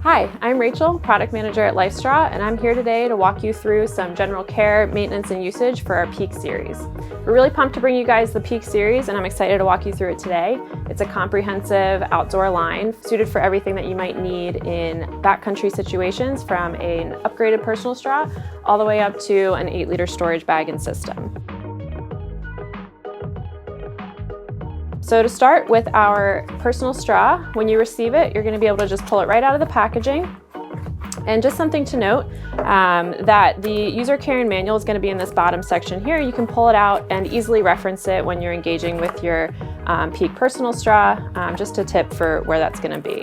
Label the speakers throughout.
Speaker 1: Hi, I'm Rachel, Product Manager at LifeStraw, and I'm here today to walk you through some general care, maintenance, and usage for our Peak Series. We're really pumped to bring you guys the Peak Series, and I'm excited to walk you through it today. It's a comprehensive outdoor line suited for everything that you might need in backcountry situations, from an upgraded personal straw all the way up to an 8-liter storage bag and system. So to start with our personal straw, when you receive it, you're going to be able to just pull it right out of the packaging. And just something to note, that the user carrying manual is going to be in this bottom section here. You can pull it out and easily reference it when you're engaging with your Peak personal straw. Just a tip for where that's going to be.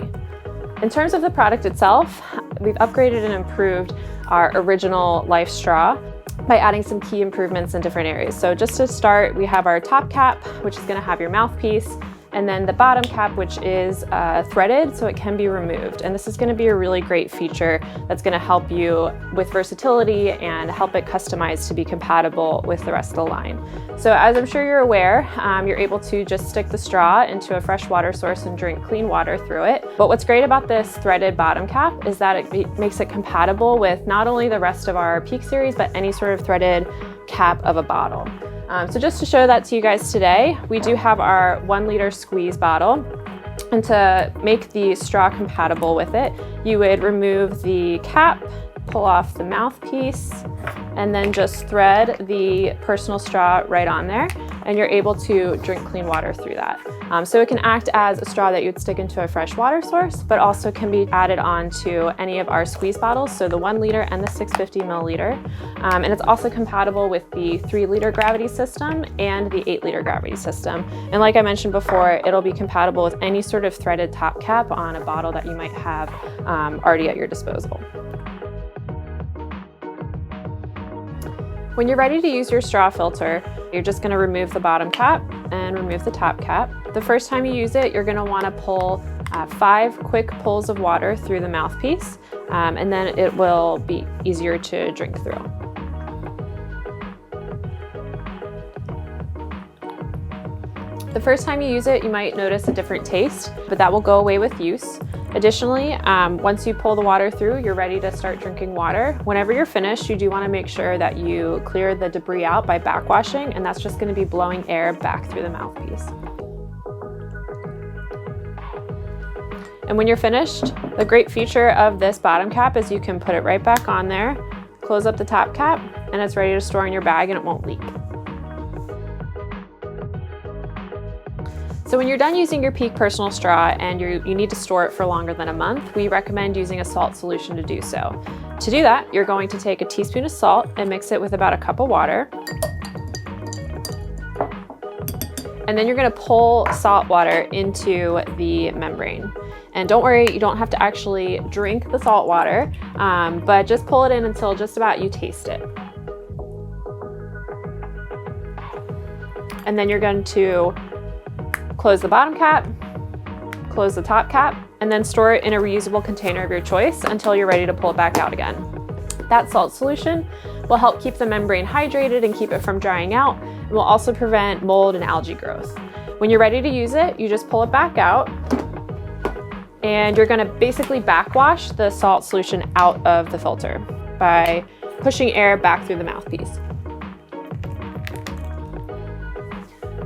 Speaker 1: In terms of the product itself, we've upgraded and improved our original LifeStraw by adding some key improvements in different areas. So just to start, we have our top cap, which is going to have your mouthpiece, and then the bottom cap, which is threaded, so it can be removed. And this is going to be a really great feature that's going to help you with versatility and help it customize to be compatible with the rest of the line. So as I'm sure you're aware, you're able to just stick the straw into a fresh water source and drink clean water through it. But what's great about this threaded bottom cap is that it makes it compatible with not only the rest of our Peak series, but any sort of threaded cap of a bottle. So just to show that to you guys today, we do have our 1-liter squeeze bottle. And to make the straw compatible with it, you would remove the cap, pull off the mouthpiece, and then just thread the personal straw right on there, and you're able to drink clean water through that. So it can act as a straw that you'd stick into a fresh water source, but also can be added on to any of our squeeze bottles, so the 1-liter and the 650 milliliter. And it's also compatible with the 3-liter gravity system and the 8-liter gravity system. And like I mentioned before, it'll be compatible with any sort of threaded top cap on a bottle that you might have already at your disposal. When you're ready to use your straw filter, you're just going to remove the bottom cap and remove the top cap. The first time you use it, you're going to want to pull 5 quick pulls of water through the mouthpiece, and then it will be easier to drink through. The first time you use it, you might notice a different taste, but that will go away with use. Additionally, once you pull the water through, you're ready to start drinking water. Whenever you're finished, you do want to make sure that you clear the debris out by backwashing, and that's just going to be blowing air back through the mouthpiece. And when you're finished, the great feature of this bottom cap is you can put it right back on there, close up the top cap, and it's ready to store in your bag and it won't leak. So when you're done using your Peak personal straw and you need to store it for longer than a month, we recommend using a salt solution to do so. To do that, you're going to take a teaspoon of salt and mix it with about a cup of water. And then you're going to pull salt water into the membrane. And don't worry, you don't have to actually drink the salt water, but just pull it in until just about you taste it. And then you're going to close the bottom cap, close the top cap, and then store it in a reusable container of your choice until you're ready to pull it back out again. That salt solution will help keep the membrane hydrated and keep it from drying out, and will also prevent mold and algae growth. When you're ready to use it, you just pull it back out, and you're gonna basically backwash the salt solution out of the filter by pushing air back through the mouthpiece.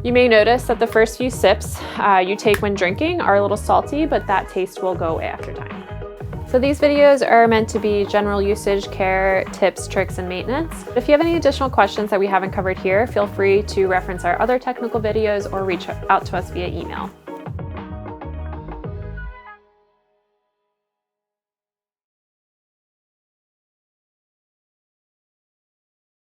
Speaker 1: You may notice that the first few sips you take when drinking are a little salty, but that taste will go away after time. So these videos are meant to be general usage, care, tips, tricks, and maintenance. If you have any additional questions that we haven't covered here, feel free to reference our other technical videos or reach out to us via email.